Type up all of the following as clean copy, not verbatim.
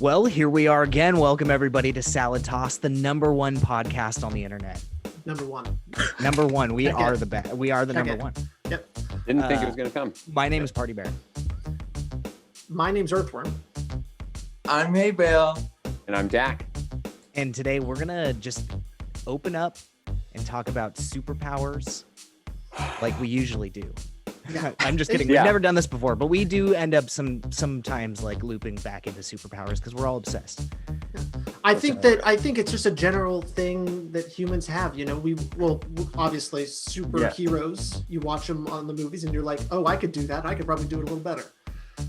Well, here we are again. Welcome everybody to Salad Toss, the number one podcast on the internet. Number one. Number one. We are the best. We are the number one. Yep. Didn't think it was going to come. My name is Party Bear. My name's Earthworm. I'm haybale. And I'm Jack. And today we're gonna just open up and talk about superpowers like we usually do. Yeah. I'm just kidding. Yeah. We've never done this before, but we do end up sometimes like looping back into superpowers because we're all obsessed. I think it's just a general thing that humans have. You know, obviously superheroes. You watch them on the movies, and you're like, oh, I could do that. I could probably do it a little better.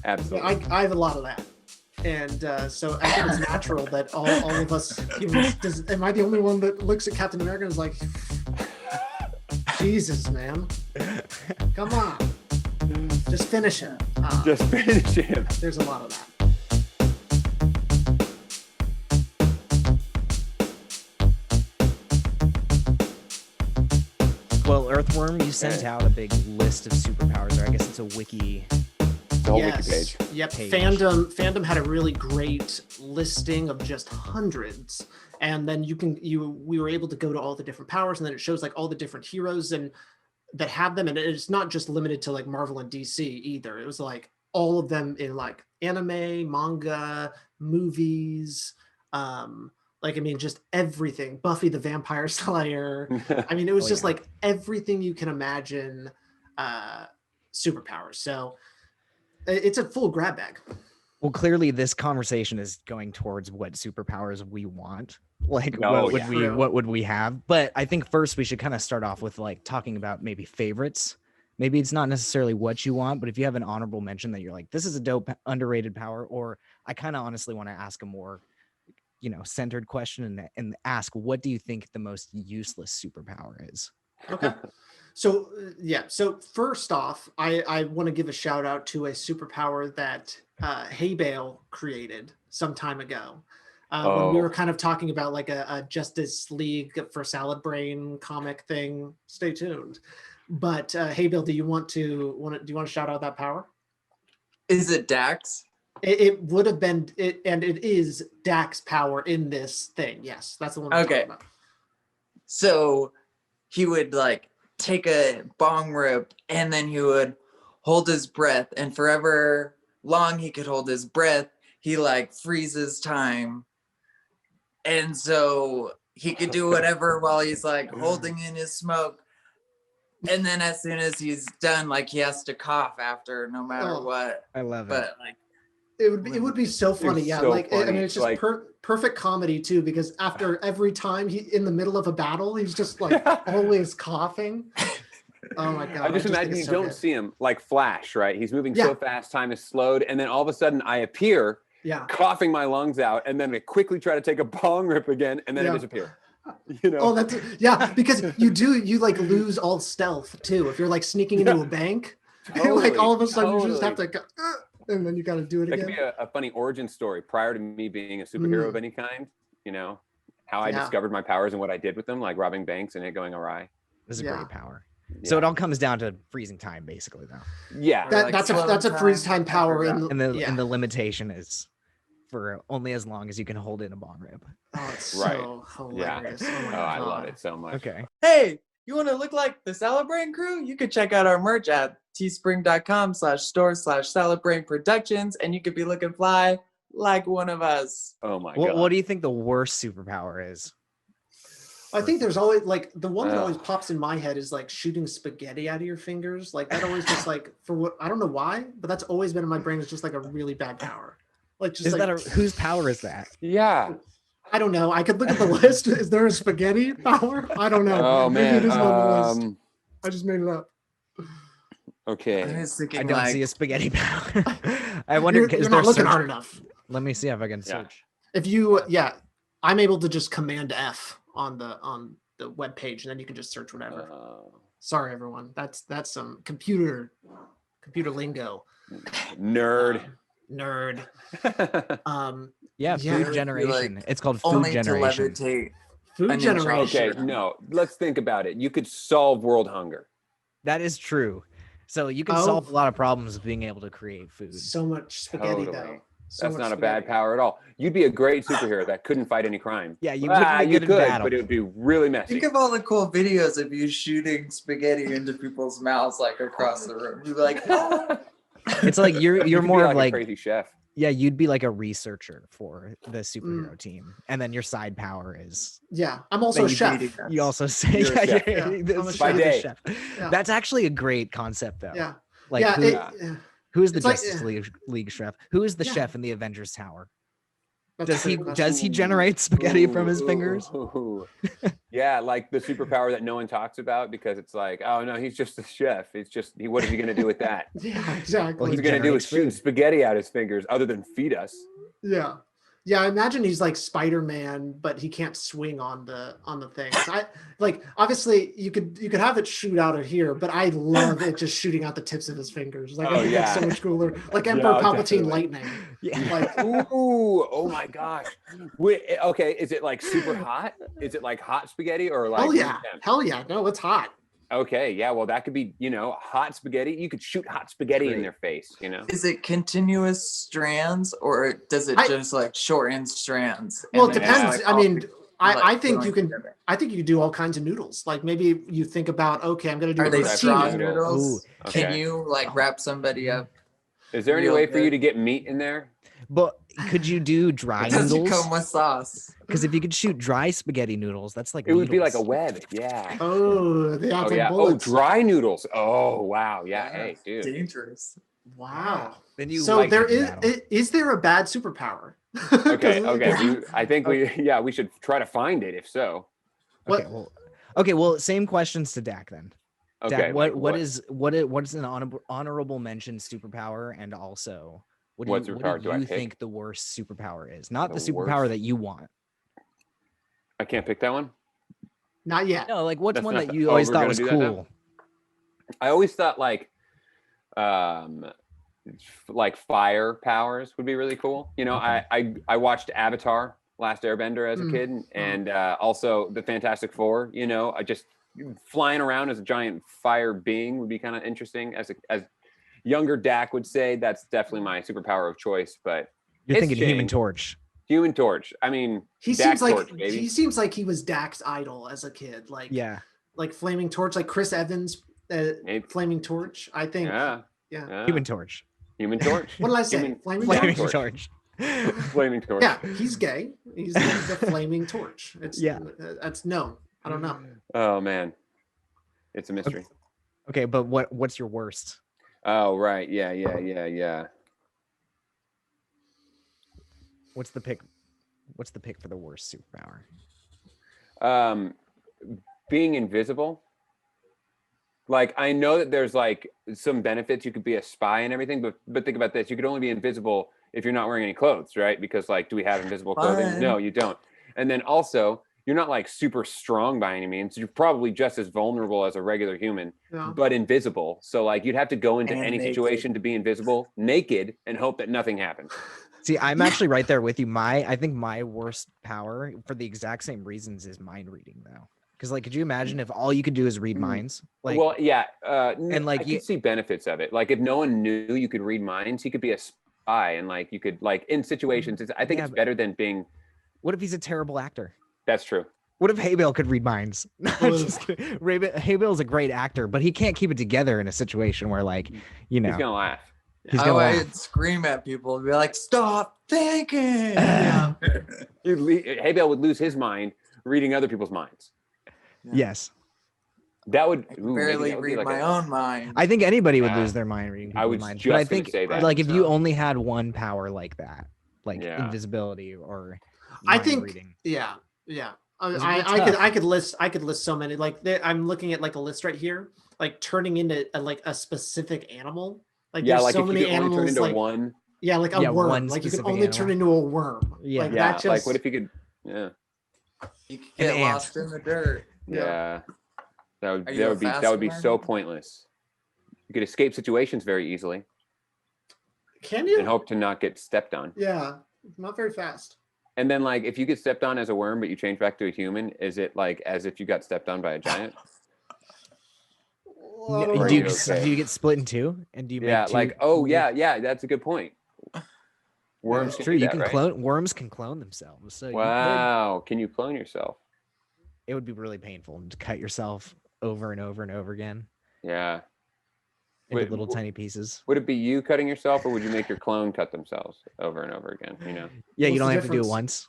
Absolutely. I have a lot of that, and so I think it's natural that all of us humans. Am I the only one that looks at Captain America and is like, Jesus, man, come on, just finish him. Just finish him. There's a lot of that. Well, Earthworm, you sent out a big list of superpowers, or I guess it's a wiki. The whole wiki page. Yep. Page. Fandom had a really great listing of just hundreds, and then we were able to go to all the different powers, and then it shows like all the different heroes and that have them, and it's not just limited to like Marvel and DC either. It was like all of them in like anime, manga, movies, just everything. Buffy the Vampire Slayer. I mean, it was just like everything you can imagine. Superpowers. So it's a full grab bag. Well, clearly this conversation is going towards what superpowers we want. Like, Oh, what would we have? But I think first we should kind of start off with like talking about maybe favorites. Maybe it's not necessarily what you want, but if you have an honorable mention that you're like, this is a dope, underrated power, or I kind of honestly want to ask a more, centered question and ask, what do you think the most useless superpower is? Okay. So first off, I want to give a shout out to a superpower that Haybale created some time ago. When we were kind of talking about like a Justice League for Salad Brain comic thing. Stay tuned. But Haybale, do you want to shout out that power? Is it Dax? It would have been it, and it is Dax power in this thing. Yes, that's the one we're talking about. So he would like take a bong rip and then he would hold his breath, and forever long he could hold his breath, he like freezes time, and so he could do whatever while he's like holding in his smoke, and then as soon as he's done, like he has to cough after no matter what. I love it. But like it would be so funny. It's Yeah, so like funny. I mean, it's just Like, perfect comedy too, because after every time he in the middle of a battle, he's just like always coughing. Oh my god! I just imagine you don't see him like Flash, right? He's moving so fast, time is slowed, and then all of a sudden I appear, coughing my lungs out, and then I quickly try to take a bong rip again, and then I disappear. Oh, because you like lose all stealth too. If you're like sneaking into a bank, like all of a sudden you just have to go, and then you got to do it again. That could be a funny origin story prior to me being a superhero of any kind. How I discovered my powers and what I did with them, like robbing banks and it going awry. This is a great power. So it all comes down to freezing time, basically, though. Yeah, that's a freeze time power, and the limitation is for only as long as you can hold in a bong rip. Oh, it's so hilarious! Yeah. Oh, my I God. love it so much. Okay. hey, you want to look like the Salad Brain crew? You could check out our merch at teespring.com/store/saladbrainproductions, and you could be looking fly like one of us. Oh my God. What do you think the worst superpower is? I think there's always like the one that always pops in my head is like shooting spaghetti out of your fingers. Like that always just like I don't know why, but that's always been in my brain. It's just like a really bad power. Like just whose power is that? Yeah. I don't know. I could look at the list. Is there a spaghetti power? I don't know. Oh Maybe man. it is on the list. I just made it up. Okay. I was thinking I don't see a spaghetti power. I wonder. You're not looking hard enough. Let me see if I can search. If you, I'm able to just Command F on the web page, and then you can just search whatever. Sorry, everyone. That's some computer lingo. Nerd. Food generation. Like, it's called food only generation. To levitate. Food generation. Okay, no. Let's think about it. You could solve world hunger. That is true. So you can solve a lot of problems with being able to create food. So much spaghetti though. That's not a bad power at all. You'd be a great superhero that couldn't fight any crime. Yeah, you wouldn't be good in battle. But it would be really messy. Think of all the cool videos of you shooting spaghetti into people's mouths like across the room. You'd be like, oh. It's like you're more of like a crazy chef. Yeah, you'd be like a researcher for the superhero team, and then your side power is I'm also a chef. You also say I'm a by day. chef. That's actually a great concept, though. Yeah, like who is the Justice League chef? Who is the chef in the Avengers Tower? Does he generate spaghetti from his fingers? Yeah, like the superpower that no one talks about because it's like, oh no, he's just a chef. It's just what is he gonna do with that? Yeah, exactly. What he's gonna do is shoot spaghetti out his fingers, other than feed us. Yeah, I imagine he's like Spider-Man, but he can't swing on the things. I like obviously you could have it shoot out of here, but I love it just shooting out the tips of his fingers. Like I think that's so much cooler. Like Emperor Palpatine lightning. Yeah. Like ooh, oh my gosh. Wait, okay, is it like super hot? Is it like hot spaghetti or like hell yeah. No, it's hot. Okay, yeah, well that could be, hot spaghetti. You could shoot hot spaghetti in their face, Is it continuous strands or does it just like shorten strands? Well, it depends. I mean, I think you can do all kinds of noodles. Like maybe you think about, okay, I'm gonna do. Are they strong noodles? Ooh, okay. Can you like wrap somebody up? Is there any way for you to get meat in there? But could you do dry noodles? Does it come with sauce? Because if you could shoot dry spaghetti noodles, that's like it would be like a web. Yeah. Oh, they have bullets. Oh, dry noodles. Oh, wow. Yeah. Hey, dude. Dangerous. Wow. Then you so there is there a bad superpower? Okay. I think we should try to find it. If so. Okay. Well, same questions to Dak then. Okay. Dak, what is an honorable mention superpower, and also what do you think the worst superpower is? Not the superpower that you want. I can't pick that one. Not yet. No, like what's one that you always thought was cool? I always thought like fire powers would be really cool. I watched Avatar: Last Airbender as a kid, and also the Fantastic Four. I just flying around as a giant fire being would be kind of interesting. As younger Dak would say, that's definitely my superpower of choice. But you're thinking Human Torch. Human Torch. I mean, he seems like he was Dak's idol as a kid. Like Flaming Torch, like Chris Evans, Flaming Torch. I think. Yeah. Human Torch. Human Torch. What did I say? Flaming Torch. Flaming Torch. Yeah, he's gay. He's the Flaming Torch. That's no. I don't know. Oh man, it's a mystery. Okay, but what's your worst? Oh right, yeah. What's the pick for the worst superpower? Being invisible. Like I know that there's like some benefits. You could be a spy and everything, but think about this: you could only be invisible if you're not wearing any clothes, right? Because like, do we have invisible clothing? No, you don't. And then also, you're not like super strong by any means. You're probably just as vulnerable as a regular human, but invisible. So like, you'd have to go into any situation to be invisible, naked, and hope that nothing happens. See, I'm actually right there with you. I think my worst power, for the exact same reasons, is mind reading though. Because like, could you imagine if all you could do is read minds? Like, well, yeah, and like you see benefits of it. Like if no one knew you could read minds, he could be a spy, and like you could like in situations. I think it's better than being. What if he's a terrible actor? That's true. What if Haybale could read minds? Haybale's a great actor, but he can't keep it together in a situation where like, he's gonna laugh. I'd scream at people and be like, "Stop thinking!" Haybale would lose his mind reading other people's minds. Yes. That would barely read like my own mind. I think anybody would lose their mind reading people's minds. But I think like if you only had one power like that, like invisibility or reading. Yeah. I could list so many. Like I'm looking at like a list right here, like turning into a specific animal. Like there's like so if many you could animals only turn into like one. Yeah, like a worm. Like you can only turn into a worm. Yeah. Like that just, like what if you could you could get lost in the dirt. Yeah. That would be so pointless. You could escape situations very easily. Can you? And hope to not get stepped on. Yeah. Not very fast. And then like if you get stepped on as a worm but you change back to a human, is it like as if you got stepped on by a giant? Do you get split in two? And do you make two? that's a good point. Worms It's can true. do You that, can right? clone worms can clone themselves. So Wow. Can you clone yourself? it would be really painful to cut yourself over and over and over again Yeah. into Wait, little tiny pieces. Would it be you cutting yourself, or would you make your clone cut themselves over and over again? You know, Yeah, you What's don't the have to do it difference? once.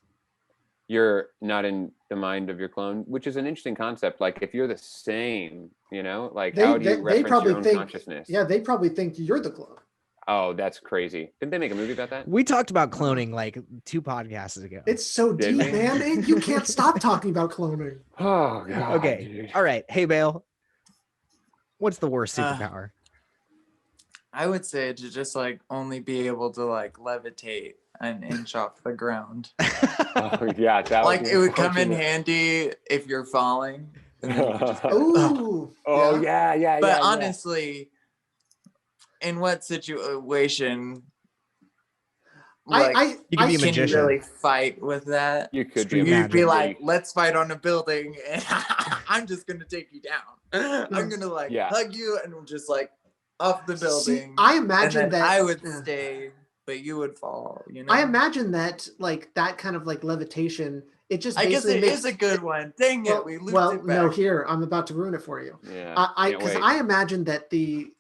you're not in the mind of your clone, which is an interesting concept. Like if you're the same, you know, like how do you reference probably your own think, consciousness? yeah, they probably think you're the clone. Oh, that's crazy. Didn't they make a movie about that? We talked about cloning like 2 podcasts ago. It's so Did deep, we? man. You can't stop talking about cloning. Oh god. Okay. Dude. All right. Hey, Bale. What's the worst Uh, superpower? I would say to just like only be able to like levitate an inch off the ground. Oh, yeah, that Like would be it would come in unfortunate. handy if you're falling. And then you could just Ooh. Oh yeah. But honestly, in what situation like You can be a can you magician. really fight with that? You could Street be. A You'd be magic. like, let's fight on a building and I'm just gonna take you down. I'm gonna like Yeah. hug you and just like off the See, building. I and imagine then that I would yeah. stay, but you would fall, you know? I imagine that like that kind of like levitation. It just I guess basically it makes is a good one. Dang it, we looped it back. no, here I'm about to ruin it for you. Yeah. I can't because wait. I imagine that the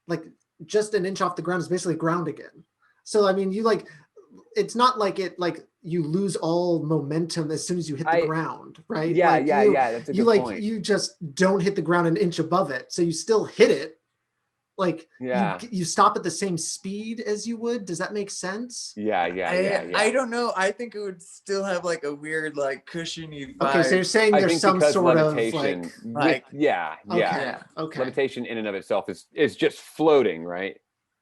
like just an inch off the ground is basically ground again. So I mean, you like it's not like it like you lose all momentum as soon as you hit the ground, right? Yeah, like yeah. That's a good you like point. you just don't hit the ground an inch above it, so you still hit it. Like Yeah. you stop at the same speed as you would. Does that make sense? Yeah. I don't know. I think it would still have like a weird, like cushiony vibe. Okay, so you're saying I there's think some because sort of levitation, like yeah. okay, okay. Levitation in and of itself is just floating, right?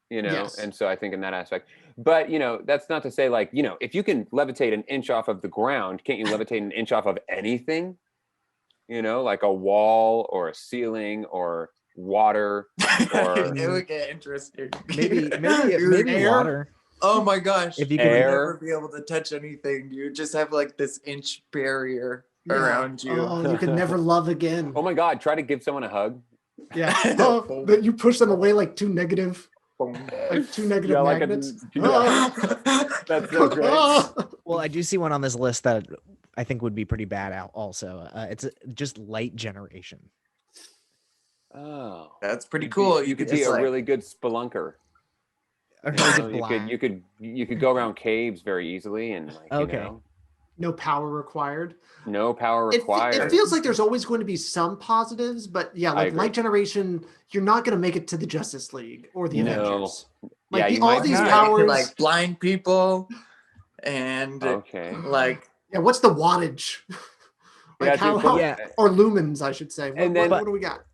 You know, Yes. and so I think in that aspect, but you know, that's not to say like, you know, if you can levitate an inch off of the ground, can't you levitate an inch off of anything? You know, like a wall or a ceiling or water or It would get interesting. Maybe Air? water. Oh my gosh. If you you can- would Air. never be able to touch anything. You would just have like this inch barrier Yeah. around you. Oh, you can never love again. oh my god, try to give someone a hug. Yeah. Oh, but you push them away like two negative magnets. That's so great. Well, I do see one on this list that I think would be pretty bad out also. It's just light generation. Oh, That's pretty cool. You could be just, a like, really good spelunker. Or You, is know, it you black? could you could go around caves very easily and like, Okay. you know, No power required. no power It required. feels like there's always going to be some positives, but yeah, like agree. light generation, you're not going to make it to the Justice League or the No. Avengers. Yeah, Like you all might these be you right. powers. could, like blind people and Okay. like Yeah, what's the wattage? Yeah, dude, Yeah. or lumens, I should say. And then- what do we got?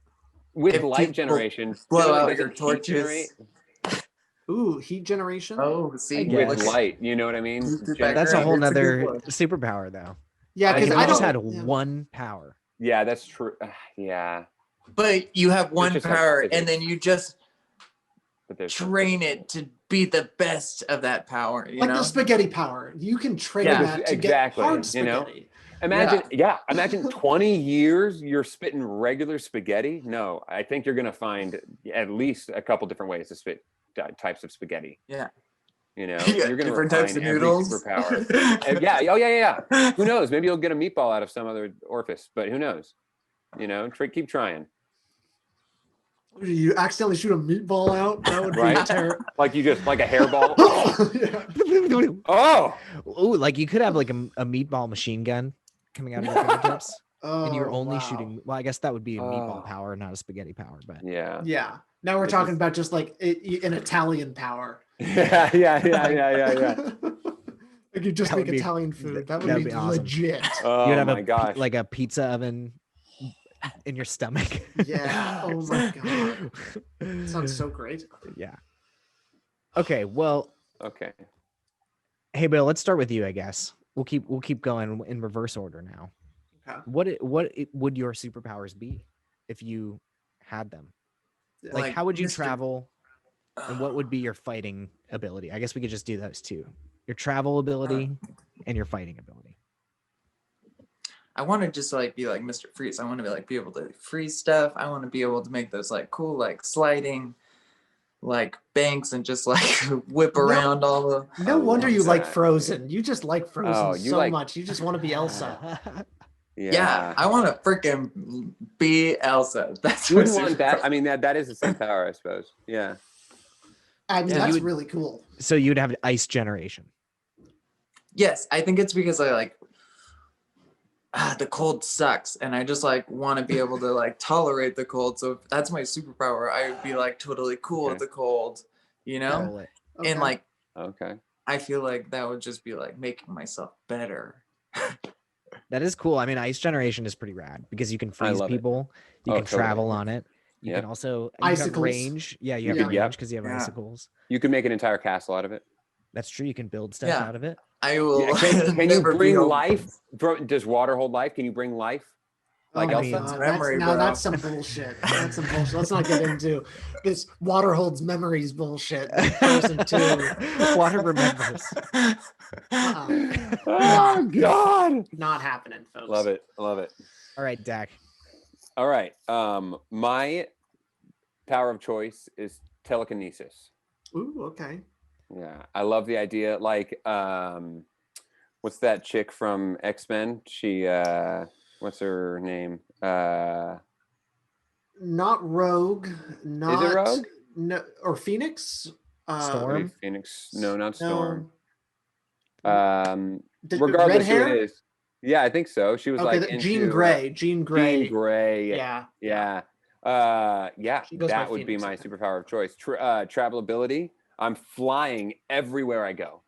with If light people generation, blow doesn't- out doesn't your heat torches. generate Ooh, heat generation. Oh, see, guess. with look at- light, you know what I mean? Looped it Gen- back That's a around. whole It's a good nother one. superpower though. Yeah, I because If know. we I just don't. had yeah. one power. yeah, that's true. Yeah, But you have one just like power, physics. and then you just but there's train it to be the best of that power. You Like know, the spaghetti power. You can train Yeah, that to exactly, get hard you know? spaghetti. imagine 20 years you're spitting regular spaghetti. No, I think you're gonna find at least a couple different ways to spit types of spaghetti. Yeah. You know, You got you're gonna different refine types of every noodles. superpower. Yeah. Oh yeah. Who knows? Maybe you'll get a meatball out of some other orifice, but who knows? You know, keep trying. You accidentally shoot a meatball out. That would Right? be terrible. Like you just like a hairball. Yeah. Oh, Ooh, like you could have like a meatball machine gun coming out of your fingertips, Oh, and you're only wow. shooting. Well, I guess that would be a meatball Oh. power, not a spaghetti power. But yeah. Yeah. Now we're This talking is- about just like an Italian power. Yeah. Like you just That make would be- Italian food. That would that'd be be awesome. legit. Oh you'd have my gosh. like a pizza oven in your stomach. Yeah. Oh my god. Sounds so great. Yeah. Okay. Well, Okay. hey Bill, let's start with you. I guess we'll keep going in reverse order now. Okay. What would your superpowers be if you had them? Like how would you Mr. travel, and what would be your fighting ability? I guess we could just do those two: your travel ability and your fighting ability. I want to just like be like Mr. Freeze. I want to be able to freeze stuff. I want to be able to make those like cool like sliding like banks and just like whip around all the. No I wonder love you like that. Frozen. You just like Frozen Oh, you so like- much. You just want to be Elsa. Yeah, I want to freaking be Elsa. That's You my wouldn't want that. superpower. I mean, that is the same power, I suppose. Yeah. I mean, Yeah, that's you would- really cool. So you'd have ice generation. Yes, I think it's because I like the cold sucks, and I just like want to be able to like tolerate the cold. So if that's my superpower, I would be like totally cool with Okay. the cold, you know. Roll it. Okay. And like Okay. I feel like that would just be like making myself better. That is cool. I mean, ice generation is pretty rad because you can freeze love it. people. You Oh, can totally. travel on it. You Yeah. can also you have Icicles. range. Yeah, you have Yeah. range Yep. because you have Yeah. icicles. You can make an entire castle out of it. That's true. You can build stuff Yeah. out of it. I will. Yeah, can you never be bring home. life? Does water hold life? Can you bring life? Like oh my Elsa? God, Memory, that's, bro. that's some bullshit. That's some bullshit. Let's not get into this water holds memories bullshit. Frozen 2. Water remembers. Oh God! Not happening, folks. Love it. Love it. All right, Dak. All right. My power of choice is telekinesis. Ooh, okay. Yeah, I love the idea. Like, what's that chick from X-Men? She, what's her name? Not Rogue. Not Rogue? No, or Phoenix. Storm? Phoenix? No, not No. Storm. Red Regardless who hair? it is. Yeah, I think so. She was Okay, like Jean into, Grey. Jean Grey. Jean Grey. Yeah. Yeah. Yeah, She goes by that would be Phoenix, I my think. superpower of choice. Travel ability. I'm flying everywhere I go.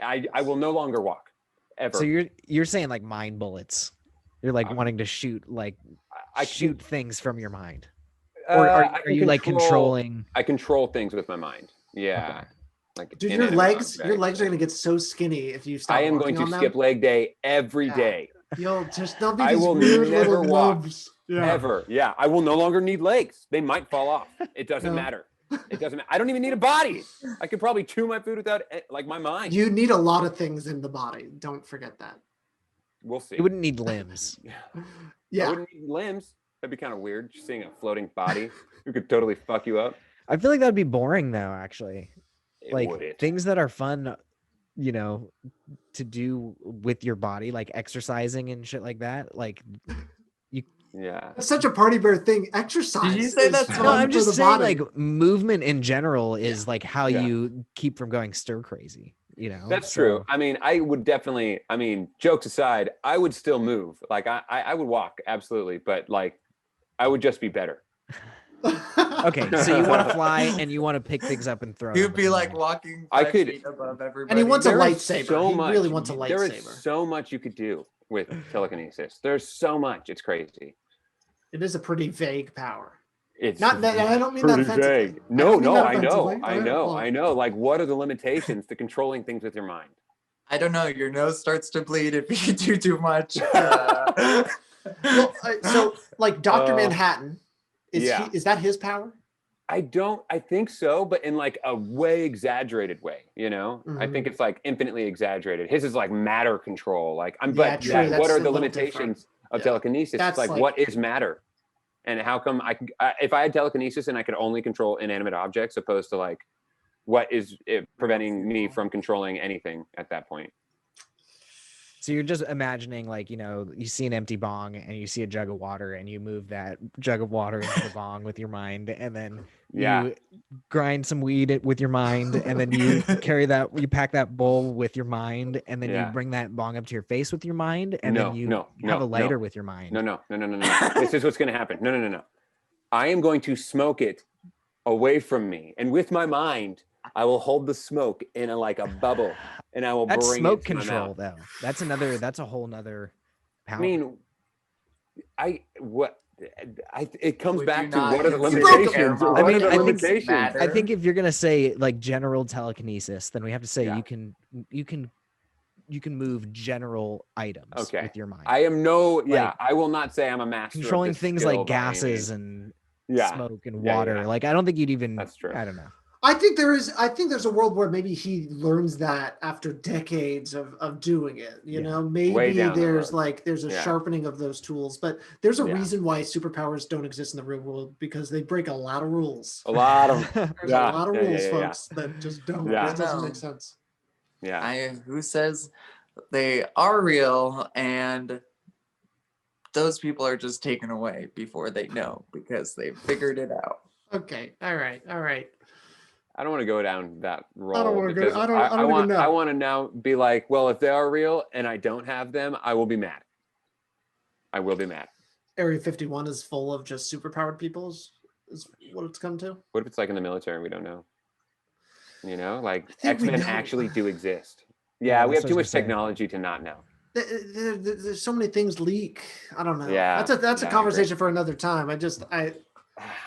I will no longer walk ever. So you're saying like mind bullets. You're like I'm- wanting to shoot like I shoot things from your mind. Or are I can you like controlling? I control things with my mind. Yeah. Okay. Like Dude, your inanimate legs objects. are gonna get so skinny if you stop. I am going walking to on them. skip leg day every Yeah. day. They'll be I these will weird never little walk lumps. Yeah. Ever. Yeah. I will no longer need legs. They might fall off. It doesn't No. matter. It doesn't matter. I don't even need a body. I could probably chew my food without like my mind. You need a lot of things in the body. Don't forget that. We'll see. You wouldn't need limbs. I Yeah. wouldn't need limbs. That'd be kind of weird. Just seeing a floating body who could totally fuck you up. I feel like that'd be boring though, actually. It Like wouldn't. things that are fun, you know, to do with your body, like exercising and shit like that. Like Yeah. That's such a party bear thing. Exercise. Did you say is that's fun no, fun I'm for just the saying body. like movement in general is like how Yeah. you keep from going stir crazy, you know? That's So- true. I mean, I would definitely, I mean, jokes aside, I would still move. Like I would walk, absolutely, but like I would just be better. Okay, so you want to fly and you want to pick things up and throw. them You'd with be your like mind. walking I 5 could- feet above everybody. And he wants a There is lightsaber. so He much- really wants a There is lightsaber. so much you could do with telekinesis. There's so much. It's crazy. It is a pretty vague power. It's Not that I don't mean that pretty offensively. vague. No, don't mean no, that I know, offensively. I Alright, know, well, I know. Like, what are the limitations to controlling things with your mind? I don't know. Your nose starts to bleed if you do too much. well, so like Dr. Uh, Manhattan, yeah. is that his power? I think so, but in like a way exaggerated way, you know? I think it's like infinitely exaggerated. His is like matter control. Like Yeah, true, what that's are a the little limitations of Yeah. telekinesis? That's It's like, what is matter? And how come if I had telekinesis and I could only control inanimate objects opposed to like, what is it preventing me from controlling anything at that point? So you're just imagining like, you know, you see an empty bong and you see a jug of water and you move that jug of water into the bong with your mind, and then Yeah. you grind some weed with your mind, and then you you pack that bowl with your mind, and then Yeah. you bring that bong up to your face with your mind, and No, then you no, have no, a lighter no. with your mind. No. This is what's going to happen. No. I am going to smoke it away from me. And with my mind, I will hold the smoke in like a bubble, and I will That's bring smoke it to my control mouth. though. That's a whole nother power. I mean, it comes Would back you to not what are the consider limitations? caramel? What I mean, are the I think- limitations? Matter. I think if you're gonna say like general telekinesis, then we have to say Yeah. you can move general items Okay. with your mind. I am Like, I will not say I'm a master. of controlling this things skill like by any gases means. and Yeah, smoke and Yeah, water. yeah. Like I don't think you'd even. That's true. I don't know. I think there's a world where maybe he learns that after decades of doing it. You know, maybe down the there's road. there's a Yeah. sharpening of those tools, but there's a Yeah. reason why superpowers don't exist in the real world, because they break a lot of rules. A lot of There's yeah, a lot of yeah, rules, yeah, yeah, yeah. folks, that just don't. Yeah. That doesn't No. make sense. Yeah. Who says they are real and those people are just taken away before they know because they figured it out. Okay. All right. I don't want to go down that role. I don't want to go. because I don't even know. I want to now be like, well, if they are real and I don't have them, I will be mad. I will be mad. Area 51 is full of just superpowered people. Is what it's come to. What if it's like in the military and we don't know? You know, like think we X-Men know. actually do exist. Yeah, Yeah, we that's have too what I much was gonna say. technology to not know. There's so many things leak. I don't know. Yeah, That's yeah, I a agree. conversation for another time. I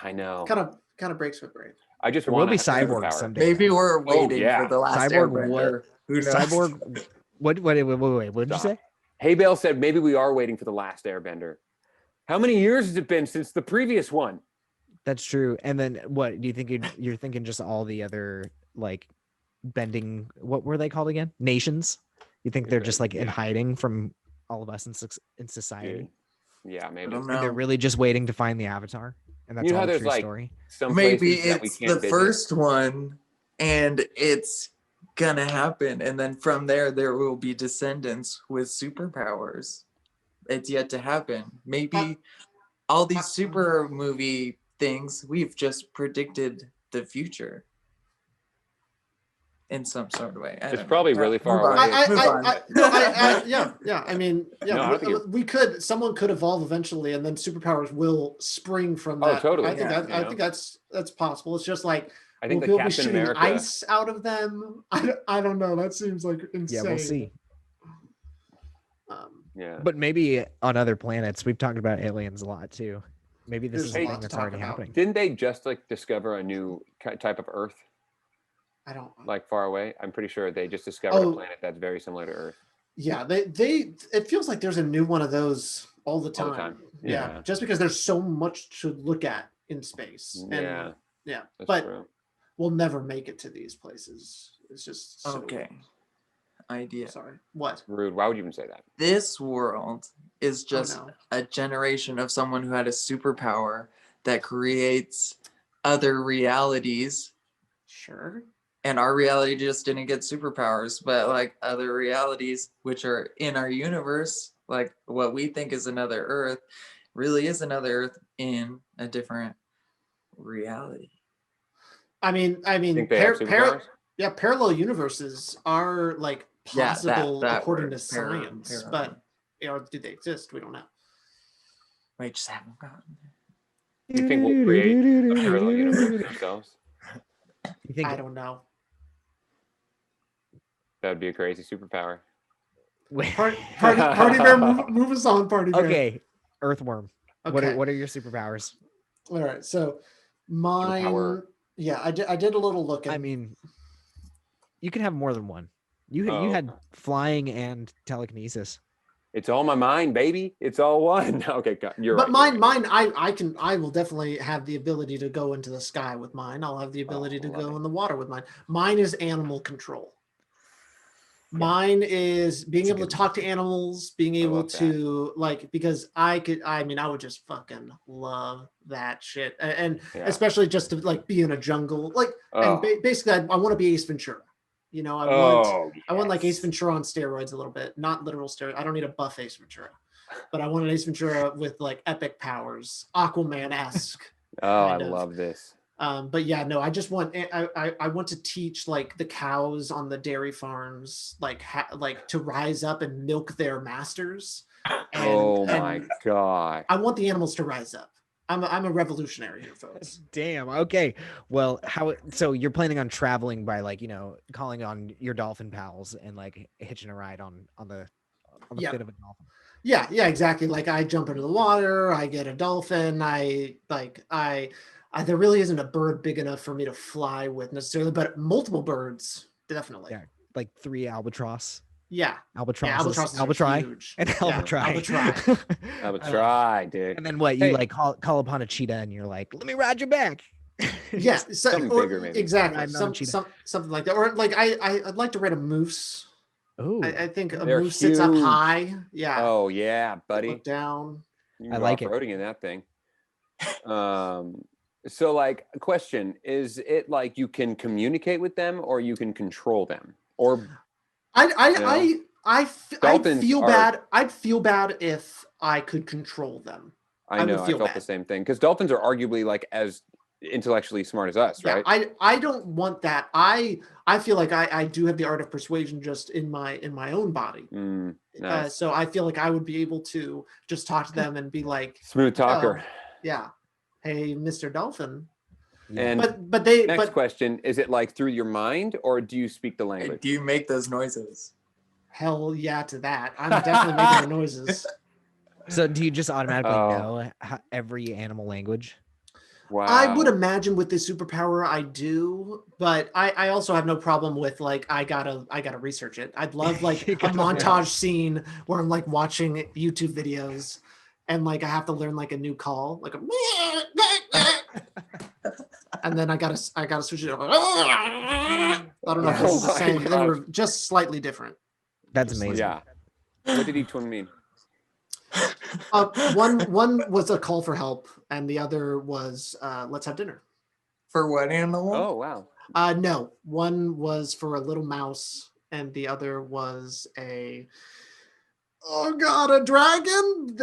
I know. kind of breaks my brain. I just There will want be to have cyborgs superpower. someday. Maybe we're waiting yeah. for the last Cyborg Airbender. Who knows? Cyborg. What? Wait. What did you Stop. say? Haybale said maybe we are waiting for the last Airbender. How many years has it been since the previous one? That's true. And then what do you think? You're thinking just all the other like bending. What were they called again? Nations. You think they're just like in Yeah. hiding from all of us in society? Dude. Yeah, I maybe. don't And they're know. really just waiting to find the avatar, and that's You know all how a there's true like story. some Maybe places that we it's can't the visit? first one and it's gonna happen. And then from there will be descendants with superpowers. It's yet to happen. Maybe all these super movie things, we've just predicted the future in some sort of way. I It's don't probably know. really far Move on. away. Move on. Yeah. I mean, yeah, No, I don't think we could. Someone could evolve eventually, and then superpowers will spring from Oh, that. totally. I think Yeah, I think that's possible. It's just like, I think will the people be Captain shooting America. ice out of them? I don't know. That seems like insane. Yeah, we'll see. Yeah. But maybe on other planets, we've talked about aliens a lot too. Maybe this There's is a a lot thing to that's talk already about. happening. Didn't they just like discover a new type of Earth I don't. like far away? I'm pretty sure they just discovered Oh. a planet that's very similar to Earth. Yeah, they. It feels like there's a new one of those all the time. All the time. Yeah. Yeah. Just because there's so much to look at in space. And Yeah, yeah, that's but true. we'll never make it to these places. It's just so, Okay. Idea. Sorry. What? Rude. Why would you even say that? This world is just no. a generation of someone who had a superpower that creates other realities, Sure. and our reality just didn't get superpowers, but like other realities which are in our universe, like what we think is another Earth, really is another Earth in a different reality. I mean, Think they have superpowers? yeah, parallel universes are like Yeah, possible that according word, to science, parallel. but do they exist? We don't know. We just haven't gotten there. You think we'll create a parallel universe ourselves? You think I don't know. That would be a crazy superpower. Party bear, move us on, party bear. Okay, earthworm. Okay. What are your superpowers? All right. So mine. Superpower. Yeah, I did a little look at. I mean, you can have more than one. You Oh. had flying and telekinesis. It's all my mind, baby. It's all one. Okay, you're but right. mine, I will definitely have the ability to go into the sky with mine. I'll have the ability to love go it. in the water with mine. Mine is animal control. Mine is being That's a able to good talk to animals, being able love that. to like, because I would just fucking love that shit. And Yeah. especially just to like be in a jungle. Like, Oh. and basically I want to be Ace Ventura. You know, I want like Ace Ventura on steroids a little bit, not literal steroids. I don't need a buff Ace Ventura, but I want an Ace Ventura with like epic powers, Aquaman-esque. Oh, I kind of. love this. But yeah, no, I just want I want to teach like the cows on the dairy farms like to rise up and milk their masters. Oh my god. I want the animals to rise up. I'm a revolutionary here, folks. Damn. Okay. Well, so you're planning on traveling by like, calling on your dolphin pals and like hitching a ride on the Yeah. fin of a dolphin. Yeah, exactly. Like I jump into the water, I get a dolphin, there really isn't a bird big enough for me to fly with necessarily, but multiple birds, definitely. Yeah. Like 3 albatross. Yeah. Albatrosses. Albatrosses are Albitri. huge. And Yeah, albitri. I would try, dude. And then what? You Hey. like call upon a cheetah and you're like, let me ride your back. Yeah, so, Something or, bigger, maybe. exactly. Not a cheetah. Something like that. Or like I'd like to ride a moose. Oh, I think a They're moose sits up huge. high. Yeah. Oh yeah, buddy. Look down. You I can go like it. off-roading in that thing. So like a question, is it like you can communicate with them or you can control them? Or I'd Dolphins feel are- bad. I'd feel bad if I could control them. I would know, I feel felt bad. the same thing. Because dolphins are arguably like as intellectually smart as us, Yeah, right? I don't want that. I feel like I do have the art of persuasion just in my own body. Nice. So I feel like I would be able to just talk to them and be like, Smooth talker. yeah, hey, Mr. Dolphin. And But they next question, is it like through your mind or do you speak the language? Do you make those noises? hell yeah to that. I'm definitely making the noises. so do you just automatically Oh. know every animal language? Wow. I would imagine with this superpower I do, but I also have no problem with like I gotta research it. I'd love like You a gotta- montage scene where I'm like watching YouTube videos and like I have to learn like a new call, like a and then I gotta switch it up. I don't know if this is the Oh my same. They gosh. were just slightly different. That's amazing. Yeah. What did each one mean? One was a call for help, and the other was let's have dinner. For what animal? Oh wow. No, one was for a little mouse, and the other was a dragon.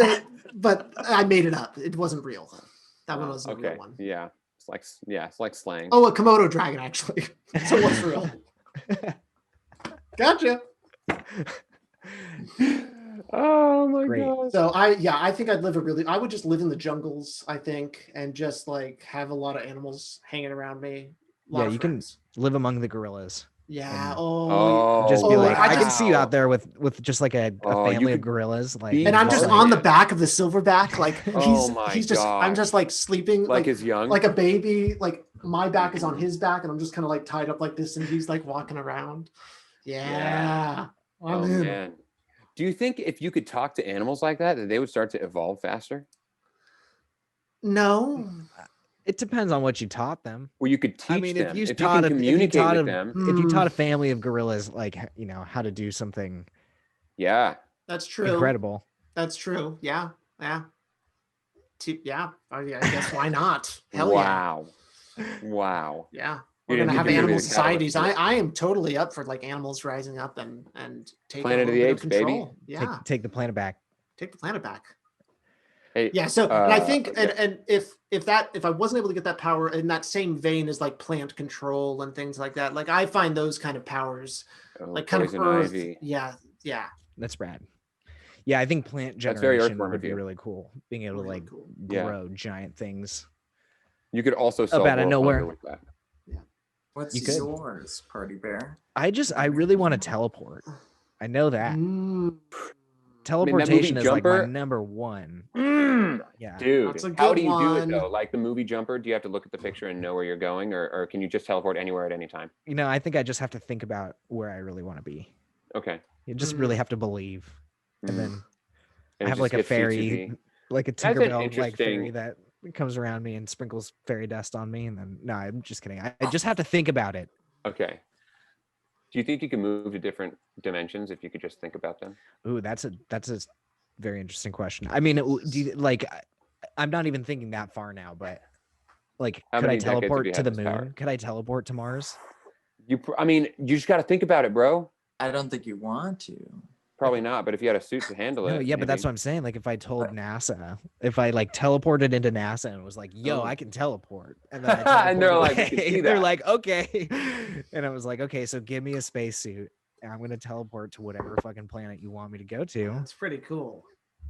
But I made it up. It wasn't real. That one was a okay. real one. Yeah. It's like slang. Oh, a Komodo dragon actually. So it was real. Gotcha. Oh my Great. god. So I think I would just live in the jungles, I think, and just like have a lot of animals hanging around me. Yeah, you can live among the gorillas. Yeah. and Oh, Just be Oh, like, I can see you wow. out there with just like a Oh, you family of could gorillas. Like, be and I'm just Oh, on the yeah. back of the silverback, like Oh my he's just I'm gosh. just like sleeping like his young. like a baby, like my back is on his back, and I'm just kind of like tied up like this, and he's like walking around. Yeah. I'm oh in. man. Do you think if you could talk to animals like that they would start to evolve faster? No. it depends on what you taught them. Well, you could teach I mean, them. if you can taught communicate with a, them. if you Hmm. taught a family of gorillas, like how to do something Yeah. That's true. incredible. That's true. Yeah. Yeah. Yeah. I guess why not? Hell yeah. Wow. Wow. Yeah. You We're didn't gonna have give me animal the societies. catalyst. I am totally up for like animals rising up and taking Planet a of little the bit of Apes, baby. control. Yeah. Take the planet back. Take the planet back. Hey. Yeah. So and I think yeah. and if I wasn't able to get that power in that same vein as like plant control and things like that, like I find those kind of powers Oh, like kind of poison earth. ivy. Yeah. Yeah. That's rad. Yeah, I think plant That's very generation earthworm would of be you. really cool. Being able to Really like cool. Yeah. grow giant things. You could also solve Out of world nowhere. hunger with that. What's You could. yours, Party Bear? I really want to teleport. I know that. Mm, Teleportation is like my Jumper- number one. Mm, Yeah. dude, That's a how good do you do it one. though? Like the movie Jumper, do you have to look at the picture and know where you're going, or can you just teleport anywhere at any time? I think I just have to think about where I really want to be. Okay. You just really have to believe. And Mm. then And I it have just like a gets you to fairy, be- like a That's an Tinkerbell like fairy interesting- that comes around me and sprinkles fairy dust on me. And then no, I'm just kidding. I just have to think about it. Okay. Do you think you can move to different dimensions if you could just think about them? Ooh, that's a very interesting question. I mean, do you, like I'm not even thinking that far now, but like, How could I many decades have teleport you to had the this moon? power? Could I teleport to Mars? You just got to think about it, bro. I don't think you want to. Probably not, but if you had a suit to handle No, it. yeah, but that's maybe. what I'm saying. Like, if I told NASA, if I like teleported into NASA and was like, "Yo, Oh. I can teleport," and then I And they're teleported like, "You can away, see they're that." like, "Okay," and I was like, "Okay, so give me a spacesuit, and I'm gonna teleport to whatever fucking planet you want me to go to." that's pretty cool.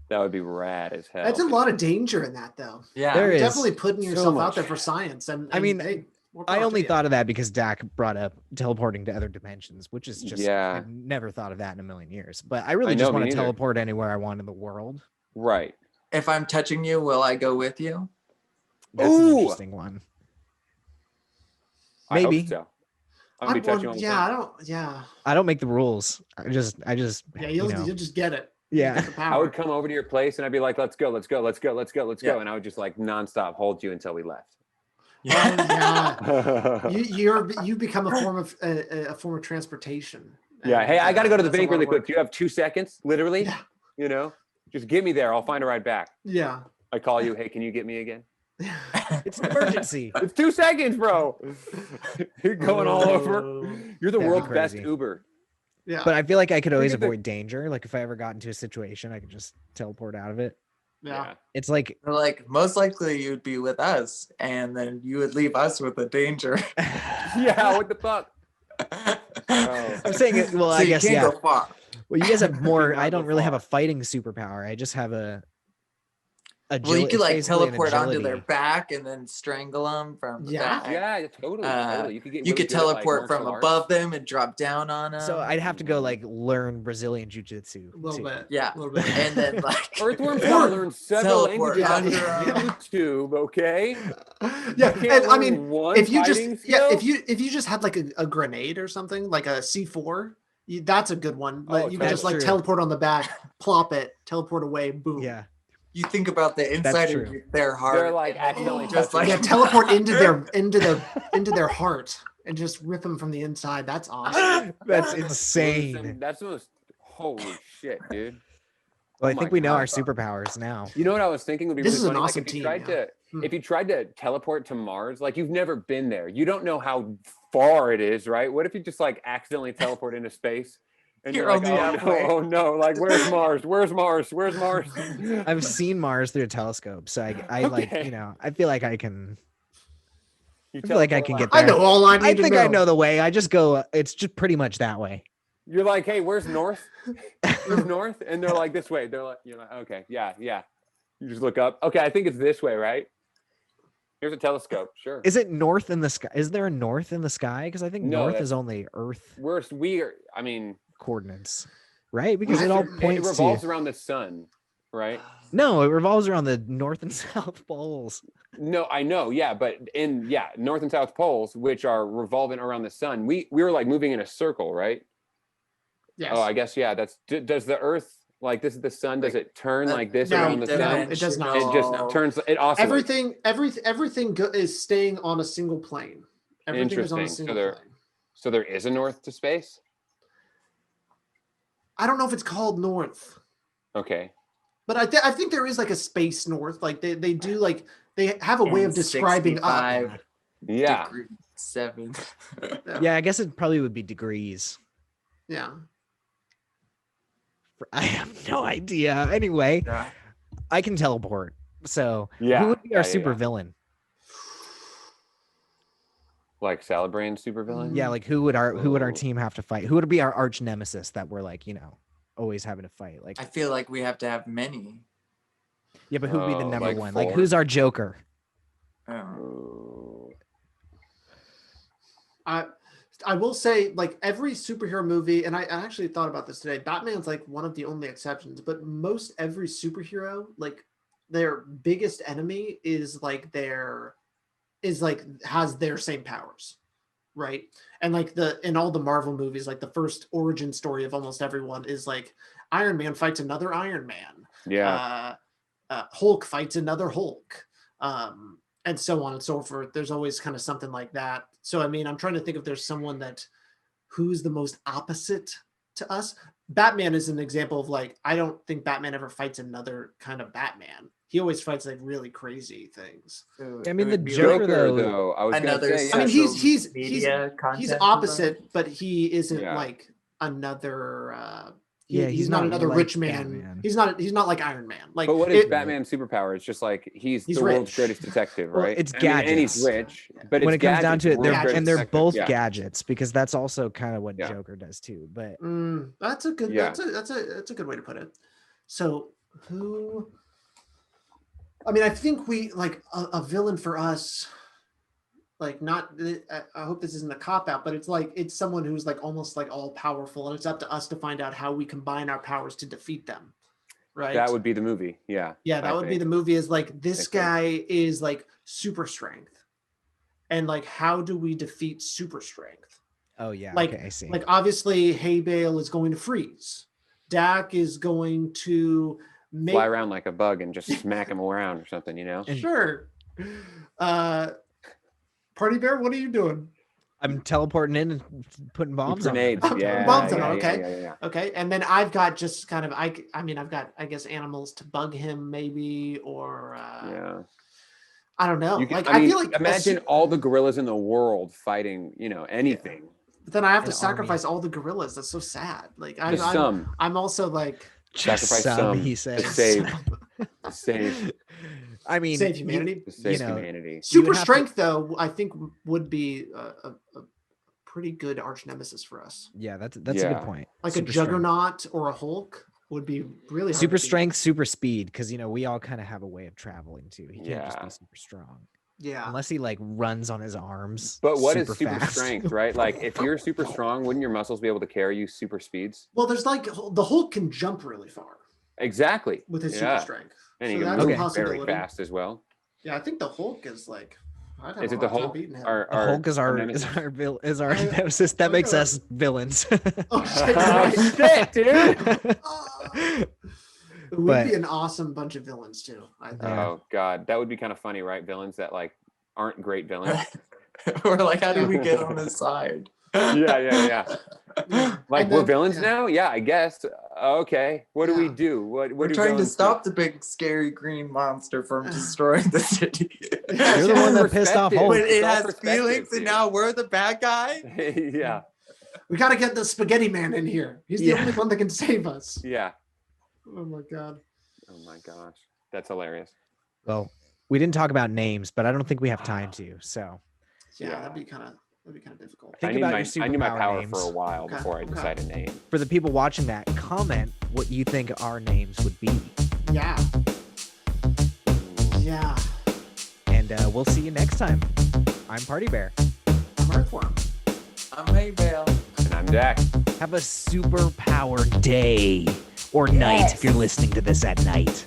That would be rad as hell. That's a lot of danger in that though. Yeah. There You're is. definitely putting so yourself out much. there for science. And I mean, hey, more I power only to you. thought of that because Dak brought up teleporting to other dimensions, which is just Yeah. I've never thought of that in a million years. But I really know, just me want to neither. teleport anywhere I want in the world. Right. If I'm touching you, will I go with you? That's an Ooh. interesting one. I hope Maybe. so. I'm gonna be touching you all the yeah, time. I don't. Yeah, I don't make the rules. I just yeah. You'll just get it. You yeah. get the I power. would come over to your place and I'd be like, let's go, let's go, let's go, let's go, let's Yeah. go. And I would just like nonstop hold you until we left. yeah. You become a form of transportation. Yeah. And, Hey, I got to go to the that's a bank lot really of quick. work. Do you have 2 seconds? Literally, Yeah. you know, just get me there. I'll find a ride back. Yeah. I call you. Hey, can you get me again? It's an emergency. It's 2 seconds, bro. You're going all over. You're the That'd be world's best crazy. Uber. Yeah. But I feel like I could always get the- avoid danger. Like if I ever got into a situation, I could just teleport out of it. yeah. It's like Or like most likely you'd be with us, and then you would leave us with the danger. Yeah. What the fuck? Oh. I'm saying it. Well, So I you guess can't yeah. go far. Well, you guys have more. I Not don't go really have a far. fighting superpower. I just have a. Well, you could it's like basically an teleport onto their agility. back and then strangle them from the Yeah. back. Yeah, totally. You could get You really could good at, like, teleport from martial above arts. them and drop down on them. So I'd have to go like learn Brazilian jiu-jitsu. A little too. bit. Yeah. A little bit. And then like Earthworm's got to learn several teleport languages on under 'em. YouTube, okay? Yeah. You can't And I learn mean, one if you just fighting skill? if you just had like a grenade or something like a C4, that's a good one. Like Oh, you can just like totally. teleport on the back, plop it, teleport away, boom. Yeah. you think about the inside of true. their heart. They're like and then accidentally just touching like Yeah, teleport into their heart and just rip them from the inside. That's awesome. That's the most insane. gruesome- That's the most holy shit, dude. Well, I Oh think my we know God. our superpowers now. You know what I was thinking would be This really is an funny? awesome Like if you team, tried yeah. to if you tried to teleport to Mars, like you've never been there. You don't know how far it is, right? What if you just like accidentally teleport into space? And You're you're like, only oh no, halfway. oh no, like where's Mars? Where's Mars? Where's Mars? I've seen Mars through a telescope, so I like Okay. you know I feel like I can. You I feel like I teleport can like- get I there. know all I need I to think know. I know the way. I just go. It's just pretty much that way. You're like, hey, where's north? Where's north? And they're like, this way. They're like, you're like, okay, yeah. You just look up. Okay, I think it's this way, right? Here's a telescope. Sure. Is it north in the sky? Is there a north in the sky? Because I think No, north that's- is only Earth we are. I mean, coordinates, right? Because it all it points revolves to. around the sun, right? No, it revolves around the north and south poles. No, I know, yeah, but north and south poles, which are revolving around the sun. We were like moving in a circle, right? Yes. Oh, I guess does the Earth, like this is the sun? Does it turn like this no, around the no, sun? it does not. It just No. turns. It oscillates. Everything is staying on a single plane. Everything is on a Interesting. single So plane. So there is a north to space. I don't know if it's called north, Okay. but I think there is like a space north. Like they do like they have a way of describing up. 65 Yeah. degree 7. Yeah, I guess it probably would be degrees. Yeah. I have no idea. Anyway, Yeah. I can teleport. So Yeah. who would be our yeah, super yeah. villain? Like Salad Brain supervillain? Yeah, like who would our Oh. team have to fight? Who would be our arch nemesis that we're like, always having to fight? Like, I feel like we have to have many. yeah, but who would be the Oh, number like one? Like, 4? who's our Joker? Oh. Ooh. I will say, like every superhero movie, and I actually thought about this today. Batman's like one of the only exceptions, but most every superhero, like their biggest enemy is has their same powers, right? And like in all the Marvel movies, like the first origin story of almost everyone is like Iron Man fights another Iron Man. Yeah. Hulk fights another Hulk. And so on and so forth. There's always kind of something like that. So, I mean, I'm trying to think if there's someone who's the most opposite to us. Batman is an example of like, I don't think Batman ever fights another kind of Batman. He always fights like really crazy things. So I mean, it the would be Joker, like though, I was gonna another say, I mean, yeah, he's media he's content opposite, but he isn't Yeah. like another. Yeah, he's not another like rich man. Batman. He's not like Iron Man. Like, but what is Batman's superpower? It's just like he's the world's rich. greatest detective, Well, right? it's I mean, and he's gadgets. rich, but it's when it comes down to it, gadgets, they're world's greatest and they're detective. both Yeah. gadgets because that's also kind of what Yeah. Joker does too. But That's a good. Yeah. That's a good way to put it. So who? I mean, I think we like a villain for us. Like not. I hope this isn't a cop out, but it's someone who's like almost like all powerful, and it's up to us to find out how we combine our powers to defeat them. Right. That would be the movie. Yeah. Yeah, that I would be think. the movie. Is like this think. guy is like super strength, and like how do we defeat super strength? oh yeah, Like- okay, I see. Like obviously, haybale is going to freeze. Dak is going to make Fly around like a bug and just smack him around or something, you know? And- sure. Party Bear, what are you doing? I'm teleporting in and putting bombs on Grenades. them. Yeah. Bombs on yeah, him, okay. Yeah, yeah. Okay, and then I've got just kind of I mean I've got I guess animals to bug him maybe or Yeah. I don't know. You can, Like I mean, feel like imagine all the gorillas in the world fighting, anything. But then I have An to sacrifice all the gorillas. That's so sad. Like Just some. I'm also like Just Sacrifice some, some he to says. save I mean, save humanity. to save know, humanity. Super have to- strength though, I think would be a pretty good arch nemesis for us. Yeah, that's a Yeah. good point. Like Super a strength. juggernaut or a Hulk would be really hard Super to beat. strength, super speed, because we all kind of have a way of traveling too. He can't just Yeah. be super strong Yeah. unless he like runs on his arms. But what is super fast. strength, right? Like if you're super strong, wouldn't your muscles be able to carry you super speeds? Well, there's like the Hulk can jump really far Exactly. with his Yeah. super strength. And he So can that's a move very possibility. fast as well. Yeah, I think the Hulk is like. I'd have Is a it the hard time Hulk? beating him. The Hulk is our nemesis? is our nemesis. That makes Okay. us villains. Oh shit! Oh, shit, dude. It would But- be an awesome bunch of villains too. I think. Yeah. Oh god, that would be kind of funny, right? Villains that like aren't great villains. We're like, how do we get on his side? Yeah. Yeah. Like And we're then- villains yeah. now? Yeah, I guess. Okay. What do we Yeah. do? What We're do trying to villains stop the big scary green monster from destroying the city. Yeah, You're the one that pissed off Perspective. Hulk. But it It's all has perspective, feelings, and dude. now we're the bad guy. do? Yeah. We got to get the Spaghetti Man in here. He's the Yeah. only one that can save us. Yeah. Oh my god. Oh my gosh. That's hilarious. Well, we didn't talk about names, but I don't think we have time to. So Yeah, Yeah. that'd be kind of difficult. Think I need about my your I need my superpower power names. for a while Okay, before I okay. decide a name. for the people watching that, comment what you think our names would be, Yeah. Yeah. and we'll see you next time. I'm Party Bear. I'm Earthworm. I'm haybale. And I'm Dak. Have a superpower day or night if you're listening to this at night.